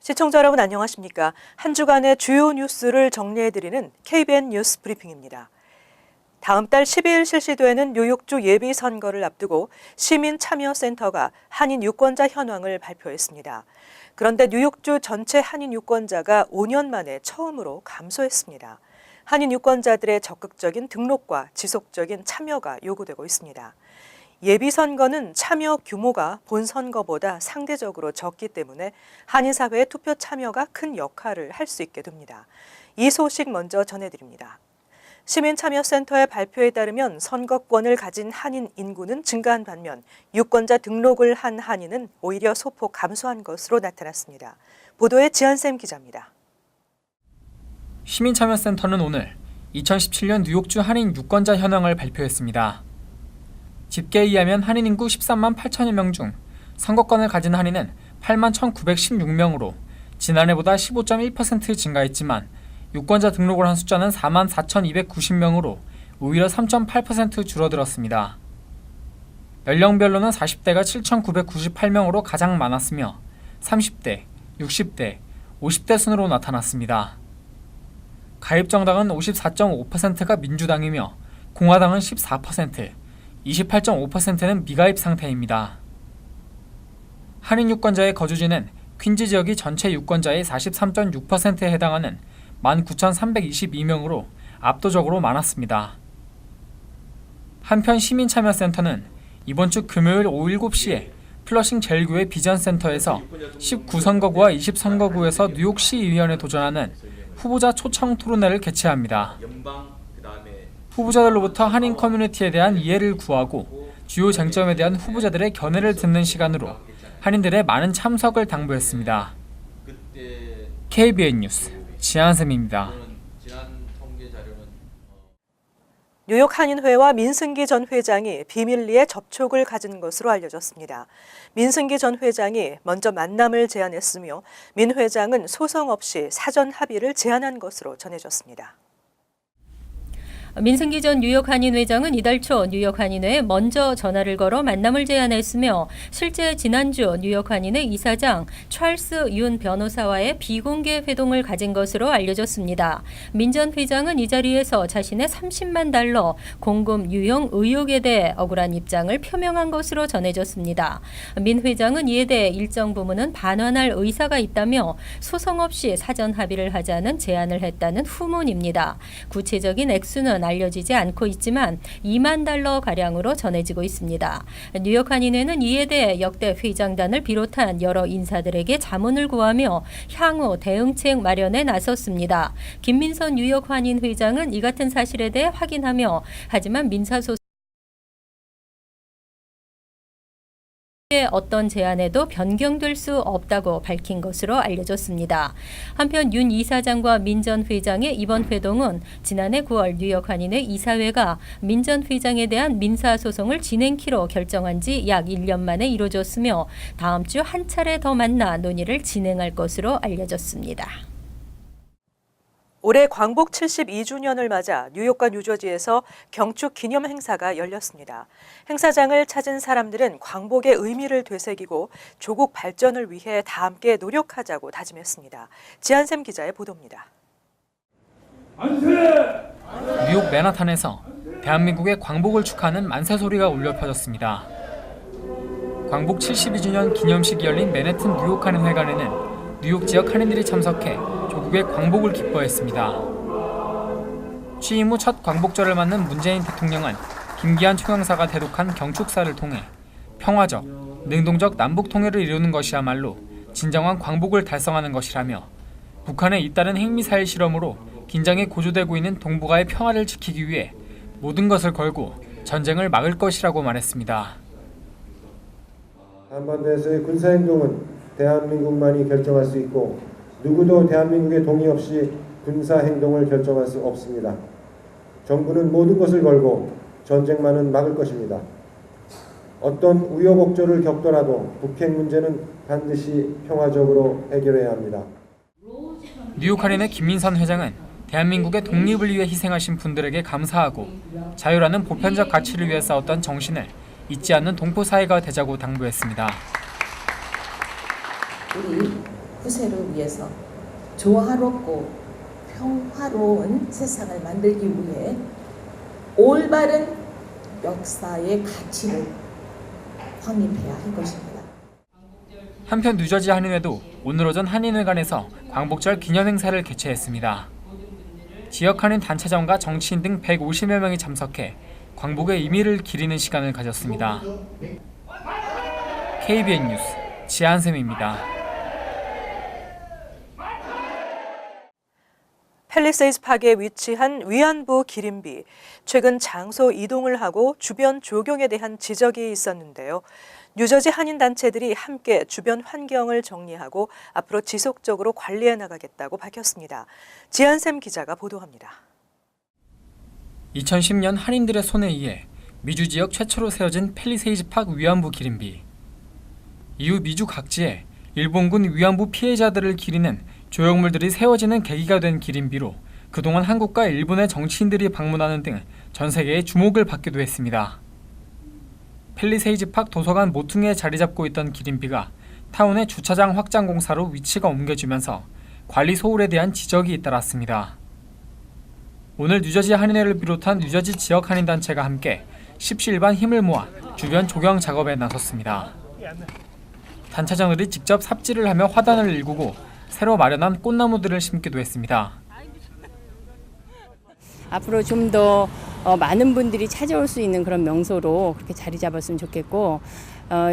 시청자 여러분 안녕하십니까? 한 주간의 주요 뉴스를 정리해드리는 KBN 뉴스 브리핑입니다. 다음 달 12일 실시되는 뉴욕주 예비선거를 앞두고 시민참여센터가 한인 유권자 현황을 발표했습니다. 그런데 뉴욕주 전체 한인 유권자가 5년 만에 처음으로 감소했습니다. 한인 유권자들의 적극적인 등록과 지속적인 참여가 요구되고 있습니다. 예비선거는 참여 규모가 본선거보다 상대적으로 적기 때문에 한인사회의 투표 참여가 큰 역할을 할 수 있게 됩니다. 이 소식 먼저 전해드립니다. 시민참여센터의 발표에 따르면 선거권을 가진 한인 인구는 증가한 반면 유권자 등록을 한 한인은 오히려 소폭 감소한 것으로 나타났습니다. 보도에 지한샘 기자입니다. 시민참여센터는 오늘 2017년 뉴욕주 한인 유권자 현황을 발표했습니다. 집계에 의하면 한인 인구 13만 8천여 명 중 선거권을 가진 한인은 8만 1,916명으로 지난해보다 15.1% 증가했지만 유권자 등록을 한 숫자는 4만 4,290명으로 오히려 3.8% 줄어들었습니다. 연령별로는 40대가 7,998명으로 가장 많았으며 30대, 60대, 50대 순으로 나타났습니다. 가입 정당은 54.5%가 민주당이며 공화당은 14%, 28.5%는 미가입 상태입니다. 한인 유권자의 거주지는 퀸즈 지역이 전체 유권자의 43.6%에 해당하는 19,322명으로 압도적으로 많았습니다. 한편 시민참여센터는 이번 주 금요일 오후 7시에 플러싱 제일교회 비전센터에서 19선거구와 20선거구에서 뉴욕시의원에 도전하는 후보자 초청 토론회를 개최합니다. 후보자들로부터 한인 커뮤니티에 대한 이해를 구하고 주요 쟁점에 대한 후보자들의 견해를 듣는 시간으로 한인들의 많은 참석을 당부했습니다. KBN 뉴스 지한샘입니다. 뉴욕 한인회와 민승기 전 회장이 비밀리에 접촉을 가진 것으로 알려졌습니다. 민승기 전 회장이 먼저 만남을 제안했으며 민 회장은 소송 없이 사전 합의를 제안한 것으로 전해졌습니다. 민승기 전 뉴욕 한인 회장은 이달 초 뉴욕 한인회에 먼저 전화를 걸어 만남을 제안했으며 실제 지난주 뉴욕 한인회 이사장 찰스 윤 변호사와의 비공개 회동을 가진 것으로 알려졌습니다. 민 전 회장은 이 자리에서 자신의 $30만 공금 유용 의혹에 대해 억울한 입장을 표명한 것으로 전해졌습니다. 민 회장은 이에 대해 일정 부분은 반환할 의사가 있다며 소송 없이 사전 합의를 하자는 제안을 했다는 후문입니다. 구체적인 액수는 알려지지 않고 있지만 $2만 가량으로 전해지고 있습니다. 뉴욕 한인회는 이에 대해 역대 회장단을 비롯한 여러 인사들에게 자문을 구하며 향후 대응책 마련에 나섰습니다. 김민선 뉴욕 한인 회장은 이 같은 사실에 대해 확인하며 하지만 민사소송 어떤 제안에도 변경될 수 없다고 밝힌 것으로 알려졌습니다. 한편 윤 이사장과 민 전 회장의 이번 회동은 지난해 9월 뉴욕 한인회 이사회가 민 전 회장에 대한 민사소송을 진행키로 결정한 지 약 1년 만에 이루어졌으며 다음 주 한 차례 더 만나 논의를 진행할 것으로 알려졌습니다. 올해 광복 72주년을 맞아 뉴욕과 뉴저지에서 경축 기념 행사가 열렸습니다. 행사장을 찾은 사람들은 광복의 의미를 되새기고 조국 발전을 위해 다 함께 노력하자고 다짐했습니다. 지한샘 기자의 보도입니다. 뉴욕 맨하탄에서 대한민국의 광복을 축하하는 만세 소리가 울려 퍼졌습니다. 광복 72주년 기념식이 열린 맨해튼 뉴욕 한인회관에는 뉴욕 지역 한인들이 참석해 조국의 광복을 기뻐했습니다. 취임 후 첫 광복절을 맞는 문재인 대통령은 김기한 총영사가 대독한 경축사를 통해 평화적, 능동적 남북 통일을 이루는 것이야말로 진정한 광복을 달성하는 것이라며 북한의 잇따른 핵미사일 실험으로 긴장이 고조되고 있는 동북아의 평화를 지키기 위해 모든 것을 걸고 전쟁을 막을 것이라고 말했습니다. 한반도에서의 군사행동은 대한민국만이 결정할 수 있고 누구도 대한민국의 동의 없이 군사행동을 결정할 수 없습니다. 정부는 모든 것을 걸고 전쟁만은 막을 것입니다. 어떤 우여곡절을 겪더라도 북핵 문제는 반드시 평화적으로 해결해야 합니다. 뉴욕 한인회 김민선 회장은 대한민국의 독립을 위해 희생하신 분들에게 감사하고 자유라는 보편적 가치를 위해 싸웠던 정신을 잊지 않는 동포 사회가 되자고 당부했습니다. 우리 후세를 위해서 조화롭고 평화로운 세상을 만들기 위해 올바른 역사의 가치를 확립해야 할 것입니다. 한편 뉴저지 한인회도 오늘 오전 한인회관에서 광복절 기념행사를 개최했습니다. 지역 한인 단체장과 정치인 등 150여 명이 참석해 광복의 의미를 기리는 시간을 가졌습니다. KBN 뉴스 지한샘입니다. 팰리세이드 파크에 위치한 위안부 기림비. 최근 장소 이동을 하고 주변 조경에 대한 지적이 있었는데요. 뉴저지 한인단체들이 함께 주변 환경을 정리하고 앞으로 지속적으로 관리해 나가겠다고 밝혔습니다. 지한샘 기자가 보도합니다. 2010년 한인들의 손에 의해 미주 지역 최초로 세워진 팰리세이드 파크 위안부 기림비. 이후 미주 각지에 일본군 위안부 피해자들을 기리는 조형물들이 세워지는 계기가 된 기림비로 그동안 한국과 일본의 정치인들이 방문하는 등 전 세계의 주목을 받기도 했습니다. 팰리세이드 파크 도서관 모퉁이에 자리 잡고 있던 기림비가 타운의 주차장 확장 공사로 위치가 옮겨지면서 관리 소홀에 대한 지적이 잇따랐습니다. 오늘 뉴저지 한인회를 비롯한 뉴저지 지역 한인단체가 함께 십시일반 힘을 모아 주변 조경 작업에 나섰습니다. 단체장들이 직접 삽질을 하며 화단을 일구고 새로 마련한 꽃나무들을 심기도 했습니다. 앞으로 좀 더 많은 분들이 찾아올 수 있는 그런 명소로 그렇게 자리 잡았으면 좋겠고,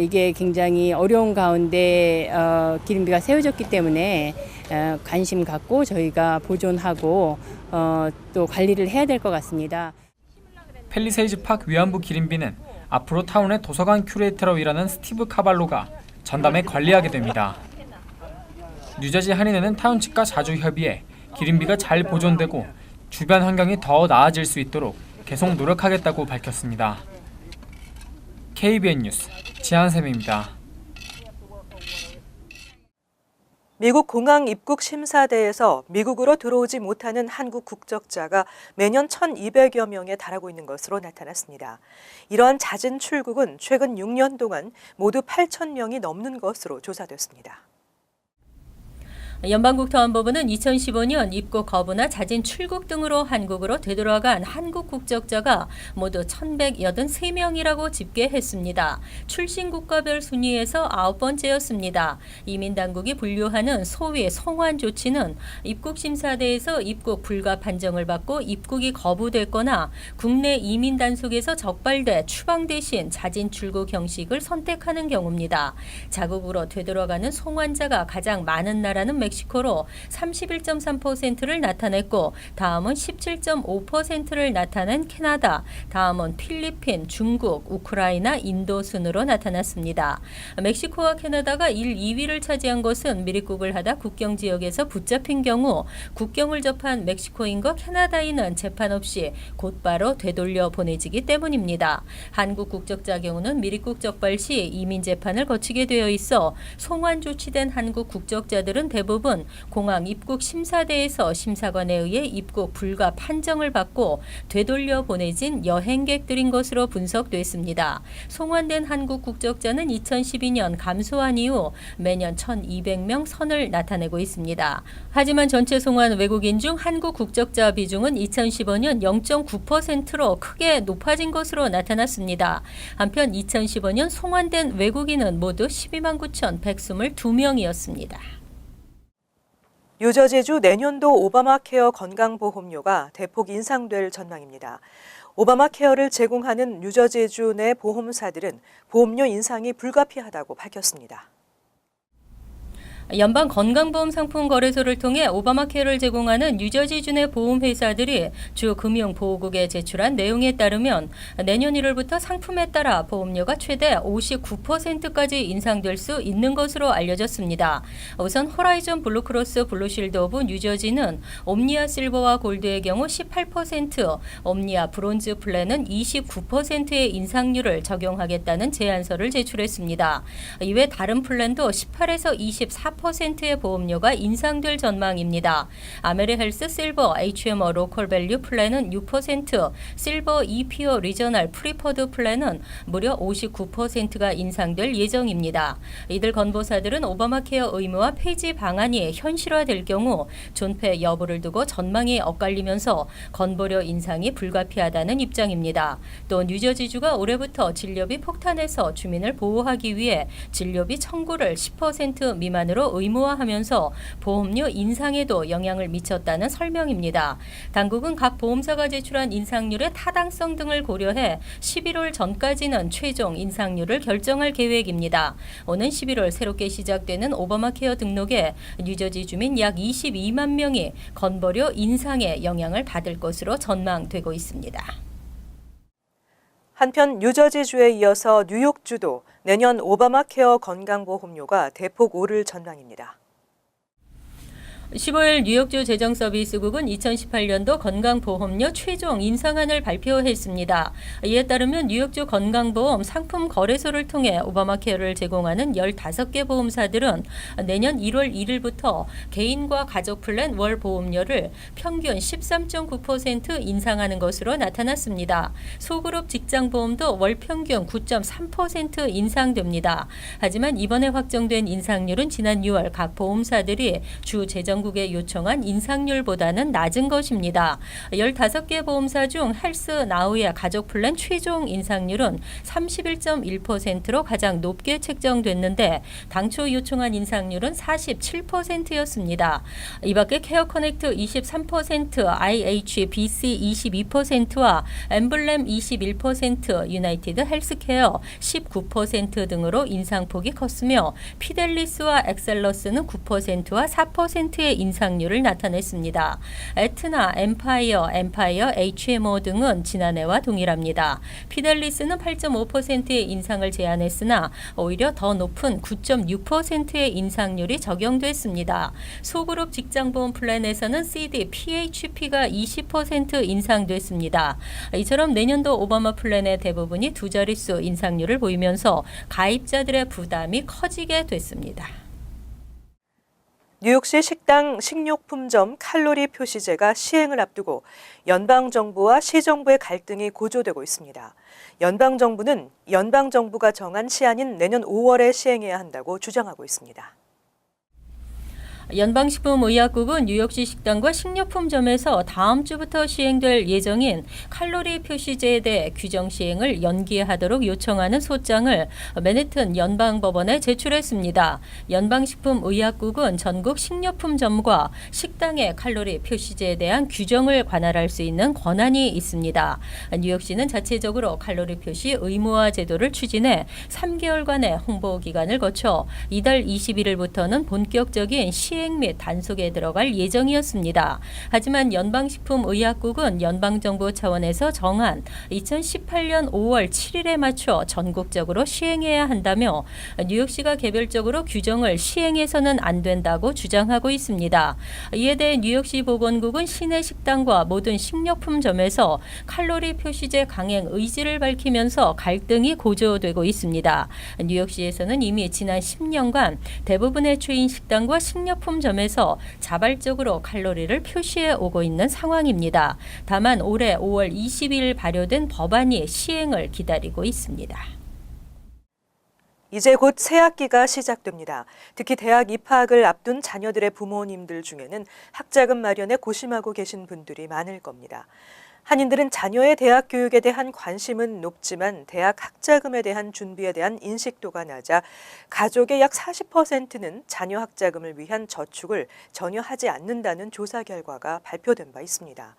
이게 굉장히 어려운 가운데 기림비가 세워졌기 때문에 관심 갖고 저희가 보존하고 또 관리를 해야 될 것 같습니다. 팰리세이드 파크 위안부 기림비는 앞으로 타운의 도서관 큐레이터로 일하는 스티브 카발로가 전담에 관리하게 됩니다. 뉴저지 한인회는 타운 측과 자주 협의해 기림비가 잘 보존되고 주변 환경이 더 나아질 수 있도록 계속 노력하겠다고 밝혔습니다. KBN 뉴스 지한샘입니다. 미국 공항 입국 심사대에서 미국으로 들어오지 못하는 한국 국적자가 매년 1,200여 명에 달하고 있는 것으로 나타났습니다. 이러한 잦은 출국은 최근 6년 동안 모두 8,000명이 넘는 것으로 조사됐습니다. 연방국토안보부는 2015년 입국 거부나 잦은 출국 등으로 한국으로 되돌아간 한국 국적자가 모두 1,183명이라고 집계했습니다. 출신 국가별 순위에서 9번째였습니다. 이민당국이 분류하는 소위 송환 조치는 입국심사대에서 입국 불가 판정을 받고 입국이 거부됐거나 국내 이민 단속에서 적발돼 추방 대신 잦은 출국 형식을 선택하는 경우입니다. 자국으로 되돌아가는 송환자가 가장 많은 나라는 멕시코로 31.3%를 나타냈고 다음은 17.5%를 나타낸 캐나다, 다음은 필리핀, 중국, 우크라이나, 인도 순으로 나타났습니다. 멕시코와 캐나다가 1, 2위를 차지한 것은 밀입국을 하다 국경 지역에서 붙잡힌 경우 국경을 접한 멕시코인과 캐나다인은 재판 없이 곧바로 되돌려 보내지기 때문입니다. 한국 국적자 경우는 밀입국 적발 시 이민 재판을 거치게 되어 있어 송환 조치된 한국 국적자들은 대부분 공항 입국 심사대에서 심사관에 의해 입국 불가 판정을 받고 되돌려 보내진 여행객들인 것으로 분석됐습니다. 송환된 한국 국적자는 2012년 감소한 이후 매년 1,200명 선을 나타내고 있습니다. 하지만 전체 송환 외국인 중 한국 국적자 비중은 2015년 0.9%로 크게 높아진 것으로 나타났습니다. 한편 2015년 송환된 외국인은 모두 129,122명이었습니다. 뉴저지주 내년도 오바마 케어 건강보험료가 대폭 인상될 전망입니다. 오바마 케어를 제공하는 뉴저지주 내 보험사들은 보험료 인상이 불가피하다고 밝혔습니다. 연방 건강보험 상품 거래소를 통해 오바마 케어를 제공하는 뉴저지주 내 보험회사들이 주 금융보호국에 제출한 내용에 따르면 내년 1월부터 상품에 따라 보험료가 최대 59%까지 인상될 수 있는 것으로 알려졌습니다. 우선 호라이즌 블루크로스 블루실드 오브 뉴저지는 옴니아 실버와 골드의 경우 18%, 옴니아 브론즈 플랜은 29%의 인상률을 적용하겠다는 제안서를 제출했습니다. 이외 다른 플랜도 18에서 24% 4%의 보험료가 인상될 전망입니다. 아메리헬스 실버 HMO 로컬 밸류 플랜은 6%, 실버 EPO 리저널 프리퍼드 플랜은 무려 59%가 인상될 예정입니다. 이들 건보사들은 오바마 케어 의무화 폐지 방안이 현실화될 경우 존폐 여부를 두고 전망이 엇갈리면서 건보료 인상이 불가피하다는 입장입니다. 또 뉴저지주가 올해부터 진료비 폭탄에서 주민을 보호하기 위해 진료비 청구를 10% 미만으로 의무화하면서 보험료 인상에도 영향을 미쳤다는 설명입니다. 당국은 각 보험사가 제출한 인상률의 타당성 등을 고려해 11월 전까지는 최종 인상률을 결정할 계획입니다. 오는 11월 새롭게 시작되는 오바마 케어 등록에 뉴저지 주민 약 22만 명이 건보료 인상에 영향을 받을 것으로 전망되고 있습니다. 한편 뉴저지주에 이어서 뉴욕주도 내년 오바마 케어 건강보험료가 대폭 오를 전망입니다. 15일 뉴욕주 재정서비스국은 2018년도 건강보험료 최종 인상안을 발표했습니다. 이에 따르면 뉴욕주 건강보험 상품 거래소를 통해 오바마 케어를 제공하는 15개 보험사들은 내년 1월 1일부터 개인과 가족 플랜 월 보험료를 평균 13.9% 인상하는 것으로 나타났습니다. 소그룹 직장보험도 월 평균 9.3% 인상됩니다. 하지만 이번에 확정된 인상률은 지난 6월 각 보험사들이 주 재정국에 요청한 인상률보다는 낮은 것입니다. 15개 보험사 중 헬스나우의 가족 플랜 최종 인상률은 31.1%로 가장 높게 책정됐는데 당초 요청한 인상률은 47%였습니다. 이 밖에 케어 커넥트 23%, IHBC 22%와 엠블렘 21%, 유나이티드 헬스케어 19% 등으로 인상폭이 컸으며 피델리스와 엑셀러스는 9%와 4%의 인상률을 나타냈습니다. 에트나, 엠파이어, HMO 등은 지난해와 동일합니다. 피델리스는 8.5%의 인상을 제안했으나 오히려 더 높은 9.6%의 인상률이 적용됐습니다. 소그룹 직장보험 플랜에서는 CD, PHP가 20% 인상됐습니다. 이처럼 내년도 오바마 플랜의 대부분이 두 자릿수 인상률을 보이면서 가입자들의 부담이 커지게 됐습니다. 뉴욕시 식당 식료품점 칼로리 표시제가 시행을 앞두고 연방정부와 시정부의 갈등이 고조되고 있습니다. 연방정부는 연방정부가 정한 시한인 내년 5월에 시행해야 한다고 주장하고 있습니다. 연방식품의약국은 뉴욕시 식당과 식료품점에서 다음 주부터 시행될 예정인 칼로리 표시제에 대해 규정 시행을 연기하도록 요청하는 소장을 맨해튼 연방법원에 제출했습니다. 연방식품의약국은 전국 식료품점과 식당의 칼로리 표시제에 대한 규정을 관할할 수 있는 권한이 있습니다. 뉴욕시는 자체적으로 칼로리 표시 의무화 제도를 추진해 3개월간의 홍보 기간을 거쳐 이달 21일부터는 본격적인 시행 및 단속에 들어갈 예정이었습니다. 하지만 연방식품의약국은 연방정부 차원에서 정한 2018년 5월 7일에 맞춰 전국적으로 시행해야 한다며 뉴욕시가 개별적으로 규정을 시행해서는 안 된다고 주장하고 있습니다. 이에 대해 뉴욕시 보건국은 시내 식당과 모든 식료품점에서 칼로리 표시제 강행 의지를 밝히면서 갈등이 고조되고 있습니다. 뉴욕시에서는 이미 지난 10년간 대부분의 주인 식당과 식료품점에서 자발적으로 칼로리를 표시해 오고 있는 상황입니다. 다만 올해 5월 22일 발효된 법안이 시행을 기다리고 있습니다. 이제 곧 새학기가 시작됩니다. 특히 대학 입학을 앞둔 자녀들의 부모님들 중에는 학자금 마련에 고심하고 계신 분들이 많을 겁니다. 한인들은 자녀의 대학 교육에 대한 관심은 높지만 대학 학자금에 대한 준비에 대한 인식도가 낮아 가족의 약 40%는 자녀 학자금을 위한 저축을 전혀 하지 않는다는 조사 결과가 발표된 바 있습니다.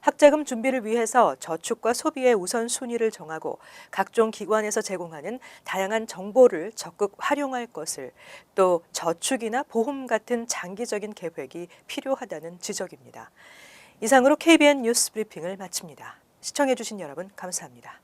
학자금 준비를 위해서 저축과 소비의 우선순위를 정하고 각종 기관에서 제공하는 다양한 정보를 적극 활용할 것을, 또 저축이나 보험 같은 장기적인 계획이 필요하다는 지적입니다. 이상으로 KBN 뉴스 브리핑을 마칩니다. 시청해주신 여러분 감사합니다.